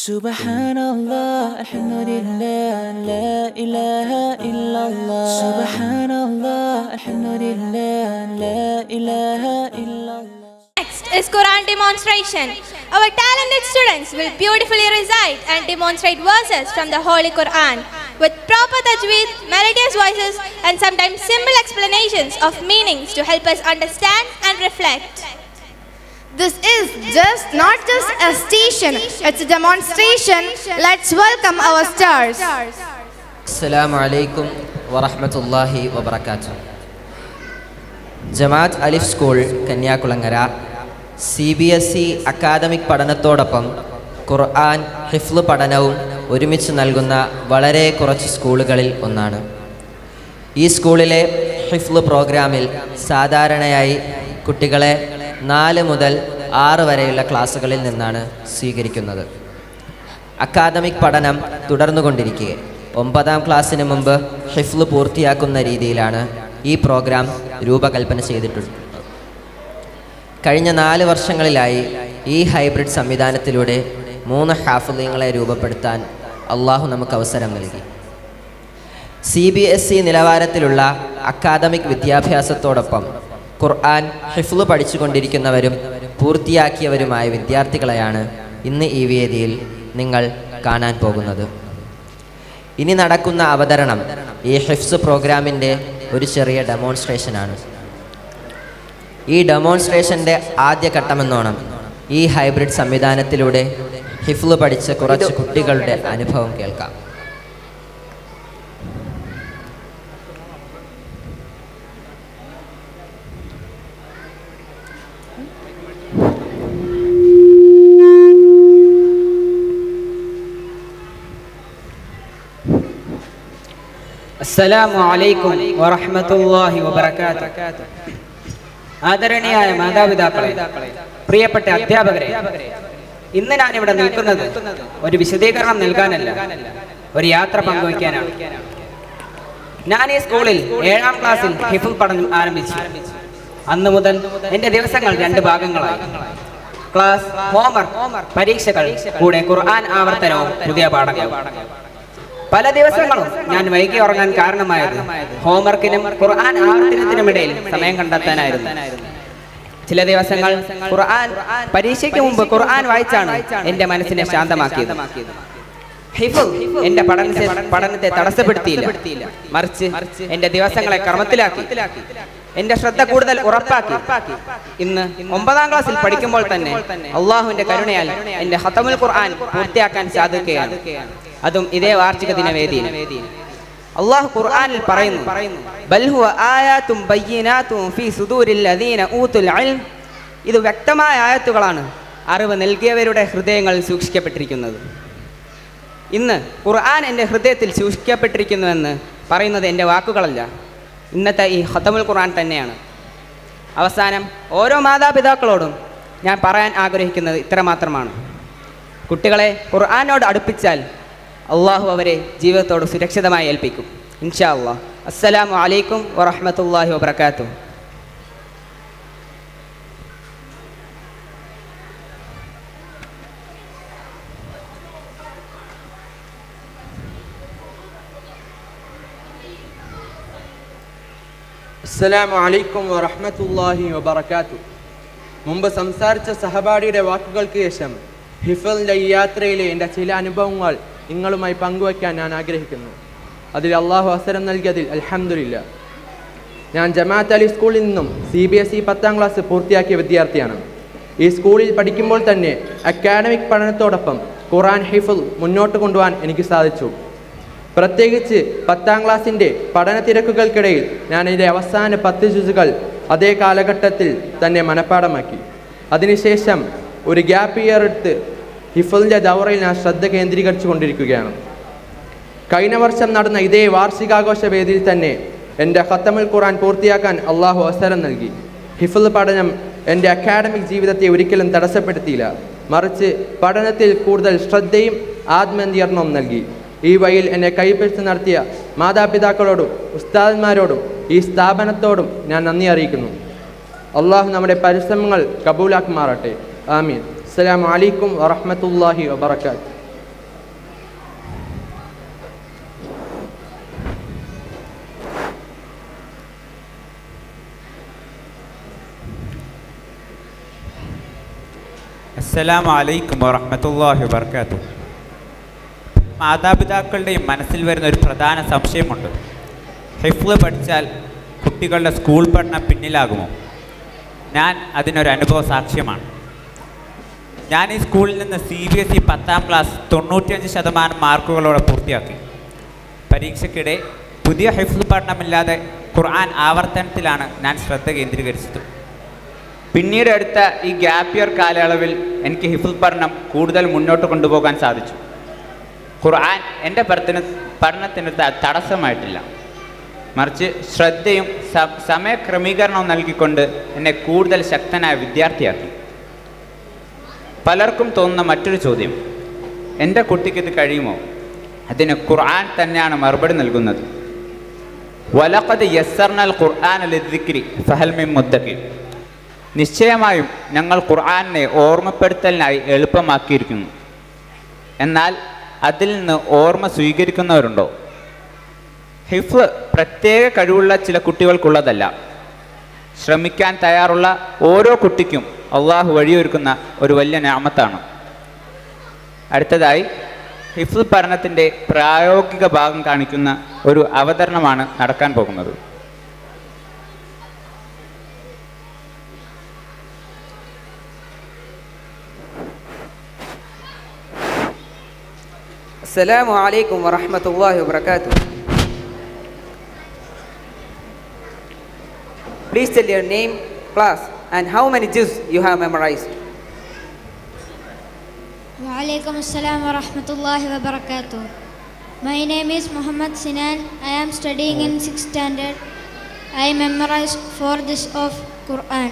Subhanallah, alhamdulillah, la ilaha illallah. Subhanallah, alhamdulillah, la ilaha illallah. Next is Quran demonstration. Our talented students will beautifully recite and demonstrate verses from the Holy Quran with proper tajweed, melodious voices, and sometimes simple explanations of meanings to help us understand and reflect. This is not just a station, it's a demonstration. Let's welcome our stars. Assalamu alaikum wa rahmatullahi wa barakatuh. Jamaat Alif സ്കൂൾ Kanyakulangara CBSE academic പഠനത്തോടൊപ്പം ഖുർആൻ ഹിഫ്ള് പഠനവും ഒരുമിച്ച് നൽകുന്ന വളരെ കുറച്ച് സ്കൂളുകളിൽ ഒന്നാണ്. ഈ സ്കൂളിലെ ഹിഫ്ള് പ്രോഗ്രാമിൽ സാധാരണയായി കുട്ടികളെ 4 മുതൽ 6 വരെയുള്ള ക്ലാസ്സുകളിൽ നിന്നാണ് സ്വീകരിക്കുന്നത്. അക്കാദമിക് പഠനം തുടർന്നുകൊണ്ടിരിക്കെ 9ാം ക്ലാസ്സിന് മുമ്പ് ഹിഫ്ള് പൂർത്തിയാക്കുന്ന രീതിയിലാണ് ഈ പ്രോഗ്രാം രൂപകൽപ്പന ചെയ്തിട്ടുള്ളത്. കഴിഞ്ഞ 4 വർഷങ്ങളിലായി ഈ ഹൈബ്രിഡ് സംവിധാനത്തിലൂടെ 3 ഹാഫിളീങ്ങളെ രൂപപ്പെടുത്താൻ അള്ളാഹു നമുക്ക് അവസരം നൽകി. CBSE നിലവാരത്തിലുള്ള അക്കാദമിക് വിദ്യാഭ്യാസത്തോടൊപ്പം ഖുർആൻ ഹിഫ്ള് പഠിച്ചുകൊണ്ടിരിക്കുന്നവരും പൂർത്തിയാക്കിയവരുമായ വിദ്യാർത്ഥികളെയാണ് ഇന്ന് ഈ വേദിയിൽ നിങ്ങൾ കാണാൻ പോകുന്നത്. ഇനി നടക്കുന്ന അവതരണം ഈ ഹിഫ്സ് പ്രോഗ്രാമിൻ്റെ ഒരു ചെറിയ ഡെമോൺസ്ട്രേഷനാണ്. ഈ ഡെമോൺസ്ട്രേഷൻ്റെ ആദ്യ ഘട്ടമെന്നോണം ഈ ഹൈബ്രിഡ് സംവിധാനത്തിലൂടെ ഹിഫ്ള് പഠിച്ച കുറച്ച് കുട്ടികളുടെ അനുഭവം കേൾക്കാം. അസ്സലാമു അലൈക്കും വറഹ്മത്തുള്ളാഹി വബറകാതുഹു. ആദരണീയായ മാതാപിതാക്കളെ, പ്രിയപ്പെട്ട അധ്യാപകരെ, ഇന്ന് ഞാനിവിടെ നിൽക്കുന്നത് ഒരു വിശദീകരണം നൽകാനല്ല, ഒരു യാത്ര പങ്കുവയ്ക്കാനാണ്. ഞാൻ ഈ സ്കൂളിൽ 7ാം ക്ലാസ്സിൽ ഹിഫ്ള് പഠനം ആരംഭിച്ചു. അന്ന് മുതൽ എൻ്റെ ദിവസങ്ങൾ 2 ഭാഗങ്ങളായി. ക്ലാസ്, ഹോംവർക്ക്, പരീക്ഷകൾ, കൂടെ ഖുർആൻ ആവർത്തനവും പുതിയ പാഠങ്ങളും. പല ദിവസങ്ങളും ഞാൻ വൈകി ഉറങ്ങാൻ കാരണമായത് ഹോംവർക്കിനും ഖുർആൻ ആവർത്തനത്തിനുമിടയിൽ സമയം കണ്ടെത്താനായിരുന്നു. ചില ദിവസങ്ങൾ പരീക്ഷയ്ക്ക് മുമ്പ് ഖുർആൻ വായിച്ചാണ് എൻ്റെ മനസ്സിനെ ശാന്തമാക്കിയത്. ഹിഫ്ള് എൻ്റെ പഠനത്തെ തടസ്സപ്പെടുത്തിയില്ല, മറിച്ച് എൻ്റെ ദിവസങ്ങളെ ക്രമത്തിലാക്കി, എൻ്റെ ശ്രദ്ധ കൂടുതൽ ഉറപ്പാക്കി. ഇന്ന് 9ാം ക്ലാസ്സിൽ പഠിക്കുമ്പോൾ തന്നെ അള്ളാഹുവിൻ്റെ കരുണയാൽ എൻ്റെ ഖതമുൽ ഖുർആൻ പൂർത്തിയാക്കാൻ സാധിക്കുകയാണ്, അതും ഇതേ വാർഷിക ദിനവേദിയിൽ. അള്ളാഹു ഖുർആനിൽ പറയുന്നു, ബൽ ഹുവ ആയാതും ബയ്യിനാതും ഫീ സുദൂരിൽ ലദീന ഊതുൽ ഇൽം. ഇത് വ്യക്തമായ ആയത്തുകളാണ് അറിവ് നൽകിയവരുടെ ഹൃദയങ്ങളിൽ സൂക്ഷിക്കപ്പെട്ടിരിക്കുന്നത്. ഇന്ന് ഖുർആൻ എൻ്റെ ഹൃദയത്തിൽ സൂക്ഷിക്കപ്പെട്ടിരിക്കുന്നുവെന്ന് പറയുന്നത് എൻ്റെ വാക്കുകളല്ല, ഇന്നത്തെ ഈ ഖതമുൽ ഖുർആൻ തന്നെയാണ്. അവസാനം ഓരോ മാതാപിതാക്കളോടും ഞാൻ പറയാൻ ആഗ്രഹിക്കുന്നത് ഇത്രമാത്രമാണ്: കുട്ടികളെ ഖുർആനോട് അടുപ്പിച്ചാൽ അള്ളാഹു അവരെ ജീവിതത്തോട് സുരക്ഷിതമായി ഏൽപ്പിക്കും, ഇൻഷാ അല്ലാഹ്. അസ്സലാമു അലൈക്കും വറഹ്മത്തുള്ളാഹി വബറകാതുഹു. അസ്സലാമു അലൈക്കും വറഹ്മത്തുള്ളാഹി വബറകാതുഹു. മുമ്പ് സംസാരിച്ച സഹപാഠിയുടെ വാക്കുകൾക്ക് ശേഷം ഹിഫ്ളിൻ്റെ ഈ യാത്രയിലെ എൻ്റെ ചില അനുഭവങ്ങൾ നിങ്ങളുമായി പങ്കുവയ്ക്കാൻ ഞാൻ ആഗ്രഹിക്കുന്നു. അതിൽ അള്ളാഹു അവസരം നൽകിയതിൽ അൽഹംദുലില്ലാ. ഞാൻ ജമാഅത്ത് അലിഫ് സ്കൂളിൽ നിന്നും CBSE 10ാം ക്ലാസ് പൂർത്തിയാക്കിയ വിദ്യാർത്ഥിയാണ്. ഈ സ്കൂളിൽ പഠിക്കുമ്പോൾ തന്നെ അക്കാഡമിക് പഠനത്തോടൊപ്പം ഖുർആൻ ഹിഫ്ള് മുന്നോട്ട് കൊണ്ടുപോകാൻ എനിക്ക് സാധിച്ചു. പ്രത്യേകിച്ച് 10ാം ക്ലാസ്സിൻ്റെ പഠന തിരക്കുകൾക്കിടയിൽ ഞാൻ എൻ്റെ അവസാന 10 ജുസുകൾ അതേ കാലഘട്ടത്തിൽ തന്നെ മനഃപ്പാഠമാക്കി. അതിനുശേഷം ഒരു ഗ്യാപ്പ് ഇയർ എടുത്ത് ഹിഫ്ളിൻ്റെ ദൗറയിൽ ഞാൻ ശ്രദ്ധ കേന്ദ്രീകരിച്ചു കൊണ്ടിരിക്കുകയാണ്. കഴിഞ്ഞ വർഷം നടന്ന ഇതേ വാർഷികാഘോഷ വേദിയിൽ തന്നെ എൻ്റെ ഖതമുൽ ഖുർആൻ പൂർത്തിയാക്കാൻ അള്ളാഹു അവസരം നൽകി. ഹിഫ്ള് പഠനം എൻ്റെ അക്കാഡമിക് ജീവിതത്തെ ഒരിക്കലും തടസ്സപ്പെടുത്തിയില്ല, മറിച്ച് പഠനത്തിൽ കൂടുതൽ ശ്രദ്ധയും ആത്മനിയന്ത്രണവും നൽകി. ഈ വഴിയിൽ എന്നെ കൈപിടിച്ച് നടത്തിയ മാതാപിതാക്കളോടും ഉസ്താദന്മാരോടും ഈ സ്ഥാപനത്തോടും ഞാൻ നന്ദി അറിയിക്കുന്നു. അള്ളാഹു നമ്മുടെ പരിശ്രമങ്ങൾ കബൂലാക്കുമാറട്ടെ. ആമീൻ. അസ്സലാമു അലൈക്കും വറഹ്മത്തുള്ളാഹി വബറകാതുഹു. അസ്സലാമു അലൈക്കും വറഹ്മത്തുള്ളാഹി വബറകാതുഹു. മാതാപിതാക്കളുടെയും മനസ്സിൽ വരുന്ന ഒരു പ്രധാന സംശയമുണ്ട്. ഹിഫ്ള് പഠിച്ചാൽ കുട്ടികളുടെ സ്കൂൾ പഠനം പിന്നിലാകുമോ? ഞാൻ അതിനൊരു അനുഭവ സാക്ഷ്യമാണ്. ഞാൻ ഈ സ്കൂളിൽ നിന്ന് CBSE 10ാം ക്ലാസ് 95% മാർക്കുകളോടെ പൂർത്തിയാക്കി. പരീക്ഷയ്ക്കിടെ പുതിയ ഹിഫ്ള് പഠനമില്ലാതെ ഖുർആൻ ആവർത്തനത്തിലാണ് ഞാൻ ശ്രദ്ധ കേന്ദ്രീകരിച്ചത്. പിന്നീട് എടുത്ത ഈ ഗ്യാപ്പ് ഇയർ കാലയളവിൽ എനിക്ക് ഹിഫ്ള് പഠനം കൂടുതൽ മുന്നോട്ട് കൊണ്ടുപോകാൻ സാധിച്ചു. ഖുർആൻ എൻ്റെ പഠനത്തിന് തടസ്സമായിട്ടില്ല, മറിച്ച് ശ്രദ്ധയും സമയക്രമീകരണവും നൽകിക്കൊണ്ട് എന്നെ കൂടുതൽ ശക്തനായ വിദ്യാർത്ഥിയാക്കി. പലർക്കും തോന്നുന്ന മറ്റൊരു ചോദ്യം, എൻ്റെ കുട്ടിക്ക് ഇത് കഴിയുമോ? അതിന് ഖുർആൻ തന്നെയാണ് മറുപടി നൽകുന്നത്. വലഖദ് യസ്സർനൽ ഖുർആന ലിദ്ദിക്രി ഫഹൽ മിൻ മുദ്ദക്കിർ. നിശ്ചയമായും ഞങ്ങൾ ഖുർആനെ ഓർമ്മപ്പെടുത്തലിനായി എളുപ്പമാക്കിയിരിക്കുന്നു. എന്നാൽ അതിൽ നിന്ന് ഓർമ്മ സ്വീകരിക്കുന്നവരുണ്ടോ? ഹിഫ്ള് പ്രത്യേക കഴിവുള്ള ചില കുട്ടികൾക്കുള്ളതല്ല. ശ്രമിക്കാൻ തയ്യാറുള്ള ഓരോ കുട്ടിക്കും അള്ളാഹു വഴിയൊരുക്കുന്ന ഒരു വലിയ നിഅമത്താണ്. അടുത്തതായി ഹിഫ്ള് പഠനത്തിൻ്റെ പ്രായോഗിക ഭാഗം കാണിക്കുന്ന ഒരു അവതരണമാണ് നടക്കാൻ പോകുന്നത്. Assalamu alaikum wa rahmatullahi wa barakatuh. Please tell your name, class, and how many juz you have memorized. Wa alaikum assalam wa rahmatullahi wa barakatuh. My name is Muhammad Sinan. I am studying in 6th standard. I memorized 4 juz of Quran.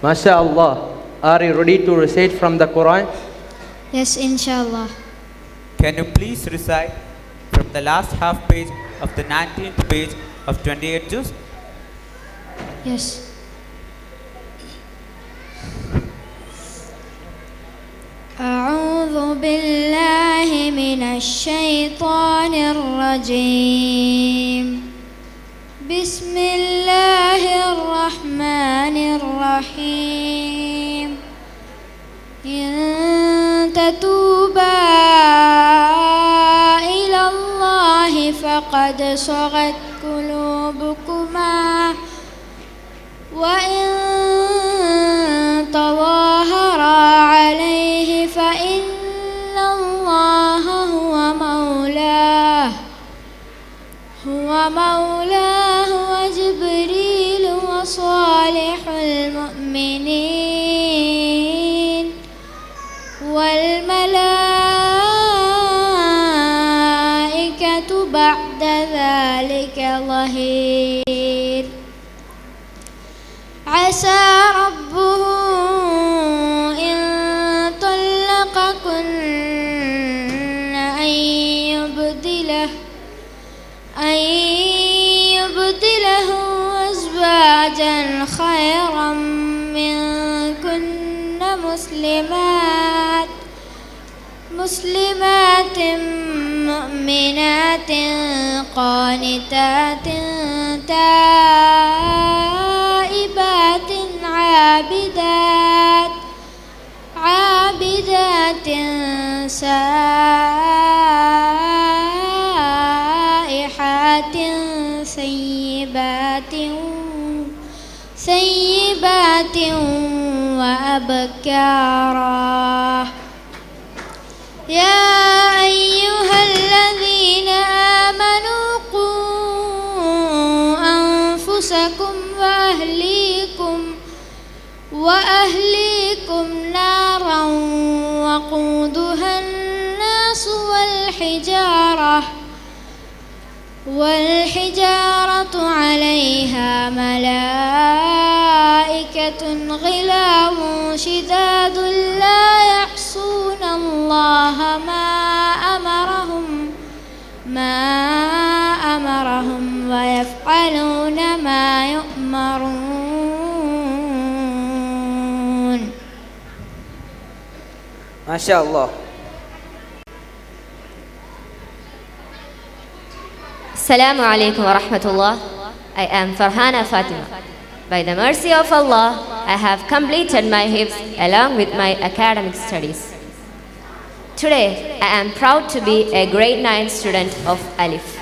MashaAllah. Are you ready to recite from the Quran? Yes, inshallah. Can you please recite from the last half page of the 19th page of 28 juz? Yes. أعوذ بالله من الشيطان الرجيم. بسم الله الرحمن الرحيم. إن تتوبا إلى الله فقد صغت قلوبكما وإن تظاهرا عليه فإن الله هو مولاه وجبريل وصالح المؤمنين والملائكة بعد ذلك ظهير. عسى ربه إن طلقكن أن يبدله أزواجا خيرا منكن مسلمات مؤمنات قانتات تائبات عابدات سائحات سيبات وأبكارا. يا أيها الذين آمنوا قوا أنفسكم وأهليكم نارا وقودها الناس والحجارة عليها ملائكة غلاظ شداد لا يعصون الله ما أمرهم ويفعلون ما يؤمرون. ما شاء الله. Assalamu alaikum wa rahmatullah. I am Farhana Fatima. By the mercy of Allah, I have completed my hifz along with my academic studies. Today, I am proud to be a grade 9 student of Alif.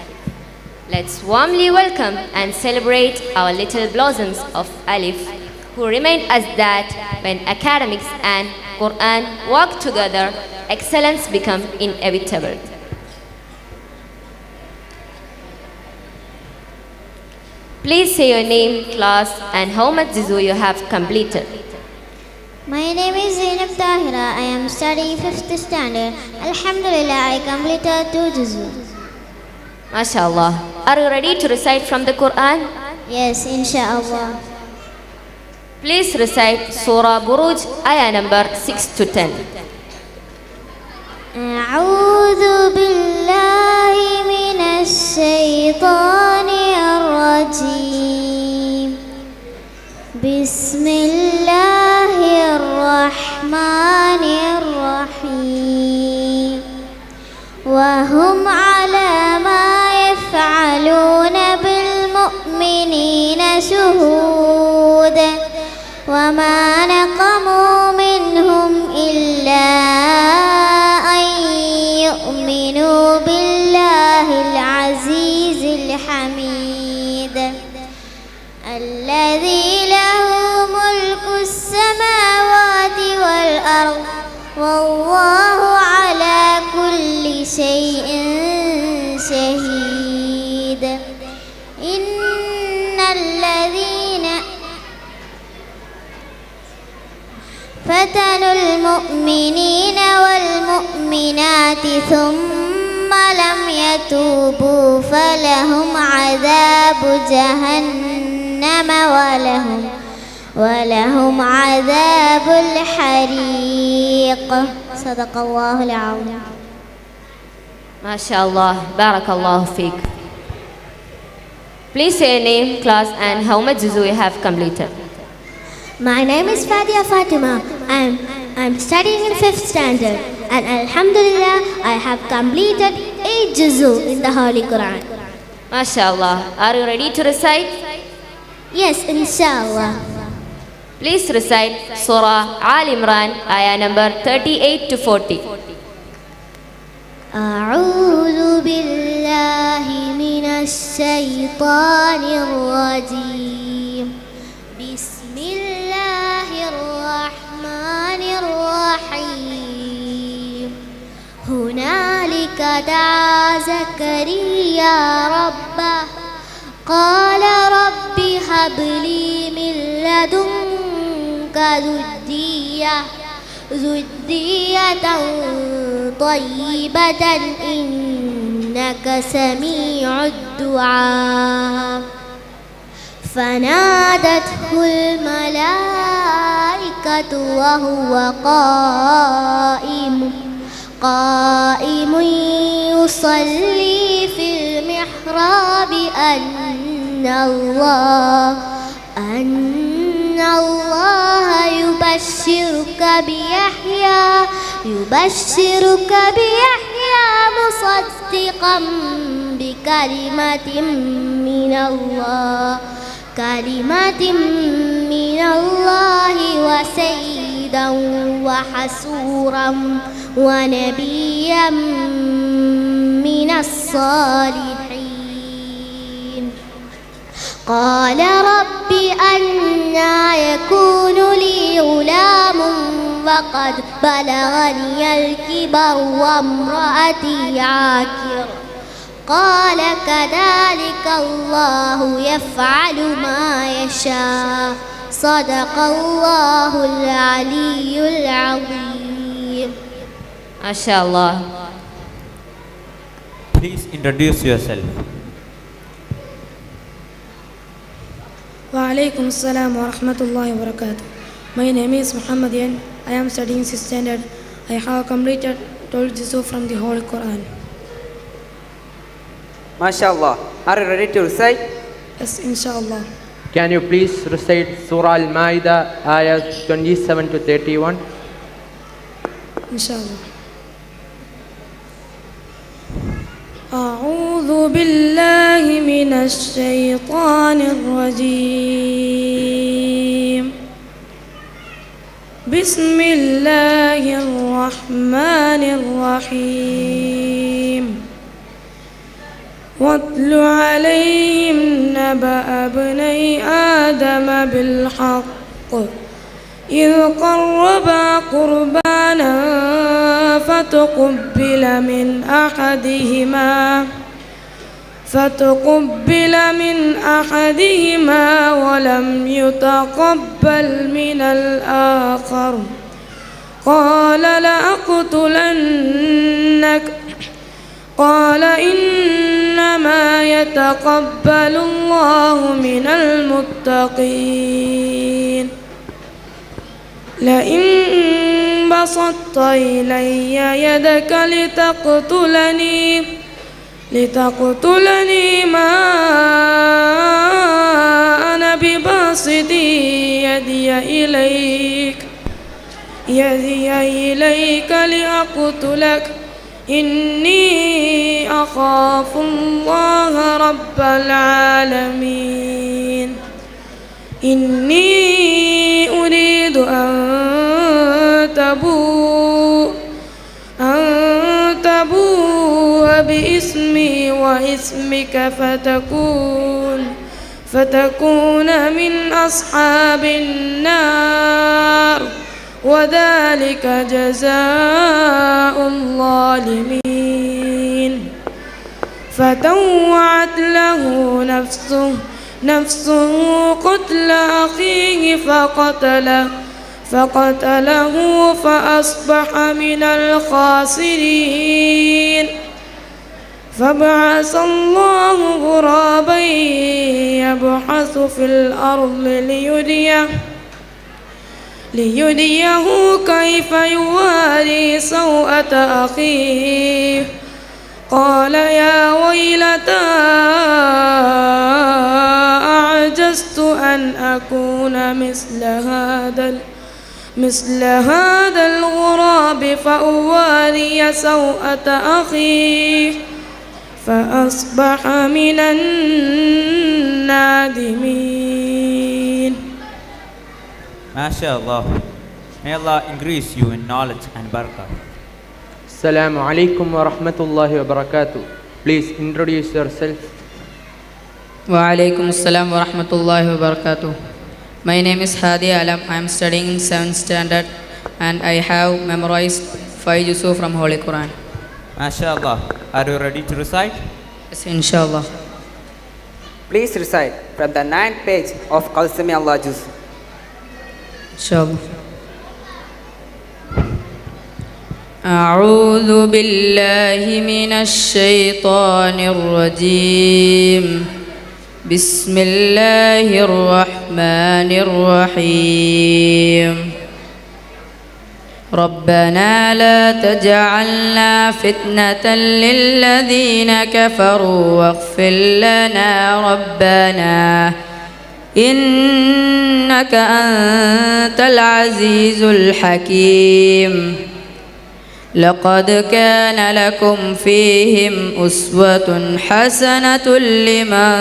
Let's warmly welcome and celebrate our little blossoms of Alif, who remind us that when academics and Quran work together, excellence becomes inevitable. Please say your name, class, and how much juzu you have completed. My name is Zainab Tahira. I am studying 5th standard. Alhamdulillah, I completed 2 juzu. MashaAllah. Are you ready to recite from the Quran? Yes, inshallah. Please recite Surah Buruj, ayah number 6 to 10. أعوذ بالله من الشيطان الرجيم. بسم الله الرحمن الرحيم. وهم على ما يفعلون بالمؤمنين شهود. وما نقموا منهم إلا أن يؤمنوا بالله العزيز الحميد الذي له ملك السماوات والأرض والله على كل شيء شهيد. إن الذين فتنوا المؤمنين والمؤمنات ثم لم يتوبوا فلهم عذاب جهنم ولهم عذاب الحريق. صدق الله العظيم. MashaAllah. Barakallahu feek. Please say your name, class, and how much juzu you have completed. My name is Fadia Fatima. I'm studying in 5th standard, and Alhamdulillah, I have completed 8 juzu in the Holy Quran. MashaAllah. Are you ready to recite? Yes, inshallah. Please recite Surah Al Imran, ayah number 38 to 40. أعوذ بالله من الشيطان الرجيم. بسم الله الرحمن الرحيم. هنالك دعا زكريا ربه قال رب هب لي من لدنك ذرية طيبة إنك سميع الدعاء. فنادته الملائكة وهو قائم يصلي في المحراب أن الله يبشرك بيحيى مصدقا بكلمة من الله وسيدا وحسورا ونبيا من الصالحين. قال رب أنى يكون لي غلام وقد بلغني الكبر وامرأتي عاقر. قال كذلك الله يفعل ما يشاء. صدق الله العلي العظيم. MashaAllah. Please introduce yourself. Wa alaikum assalam wa rahmatullahi wa barakatuh. My name is Muhammad Yan. I am studying 6th standard. I have completed 12 juzu from the Holy Quran. MashaAllah. Are you ready to recite? Yes, inshallah. Can you please recite Surah Al-Ma'idah, ayahs 27 to 31? Inshallah. أعوذ بالله من الشيطان الرجيم. بسم الله الرحمن الرحيم واتل عليهم نبأ ابني آدم بالحق إذ قربا قربانا فتقبل من أحدهما ولم يتقبل من الآخر قال لأقتلنك قال إنما يتقبل الله من المتقين لئن بسطت إلي يدك لتقتلني ما أنا بباسط يدي إليك لأقتلك إني أخاف الله رب العالمين إني أريد أن تبوء باسمي واسمك فتكون من أصحاب النار وذلك جزاء الظالمين فطوعت له نفسه قتل أخيه فقتله فأصبح من الخاسرين فبعث الله غرابا يبحث في الأرض ليريه كيف يواري سوءة أخيه قال يا ويلتى أعجزت أن أكون مثل هذا الغراب فأواري سوءة أخيه فأصبح من النادمين. MashaAllah. May Allah increase you in knowledge and barakah. Assalamu alaikum wa rahmatullahi wa barakatuh. Please introduce yourself. Wa alaikum assalam wa rahmatullahi wa barakatuh. My name is Hadi Alam. I am studying in 7th standard and I have memorized 5 juz'u from Holy Quran. MashaAllah. Are you ready to recite? Yes, inshallah. Please recite from the 9th page of Qalsami Allah Juz. Inshallah. أعوذ بالله من الشيطان الرجيم بسم الله الرحمن الرحيم ربنا لا تجعلنا فتنة للذين كفروا واغفر لنا ربنا إنك أنت العزيز الحكيم لقد كان لكم فيهم أسوة حسنة لمن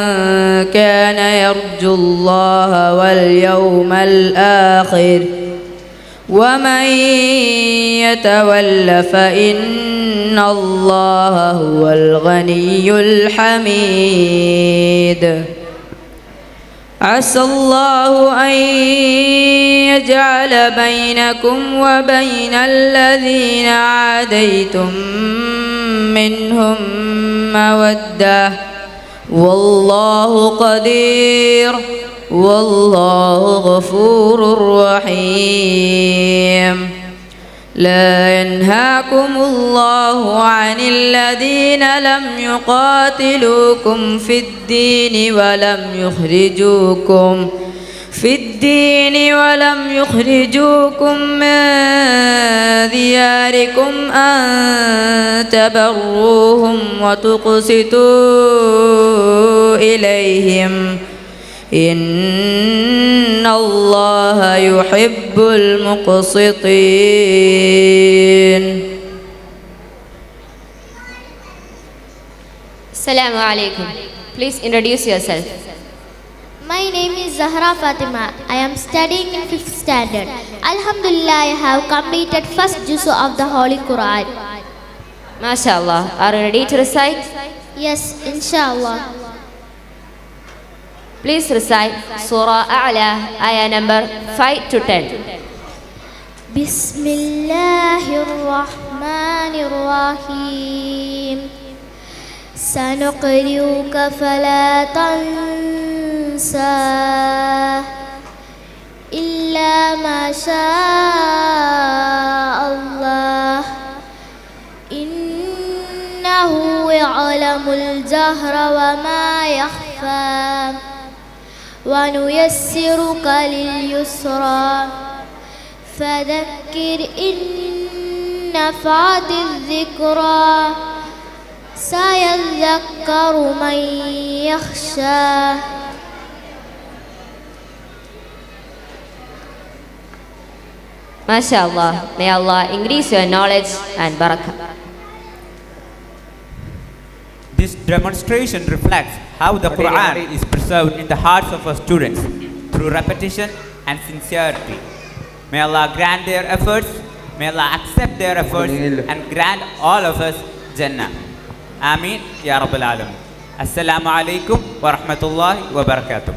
كان يرجو الله واليوم الآخر ومن يتول فإن الله هو الغني الحميد عسى الله أن يجعل بينكم وبين الذين عاديتم منهم مودة والله قدير والله غفور رحيم لا ينهاكم الله عن الذين لم يقاتلوكم في الدين ولم يخرجوكم من دياركم أن تبروهم وتقسطوا إليهم إن الله يحب المقسطين. Assalamu alaikum. Please introduce yourself. My name is Zahra Fatima. I am studying in 5th standard. Alhamdulillah, I have completed first juz of the Holy Quran. MashaAllah. Are you ready to recite? Yes, inshallah. Please recite Surah A'la, ayah number 5 to 10. Bismillahirrahmanirrahim. Sanuqri'uka fala tansa illa ma Allah. Innahu ya'lamul jahra wa ma yakhfa. Wa nuyassiruka lil yusra. Fadhakkir in nafa'atiz dhikra. Sayadhakkaru man yakhsha. MashaAllah. May Allah increase your knowledge and barakah. This demonstration reflects how the Quran is preserved in the hearts of our students through repetition and sincerity. May Allah grant their efforts, may Allah accept their efforts and grant all of us Jannah. Ameen Ya Rabbal Alamin. Assalamu alaikum wa rahmatullahi wa barakatuh.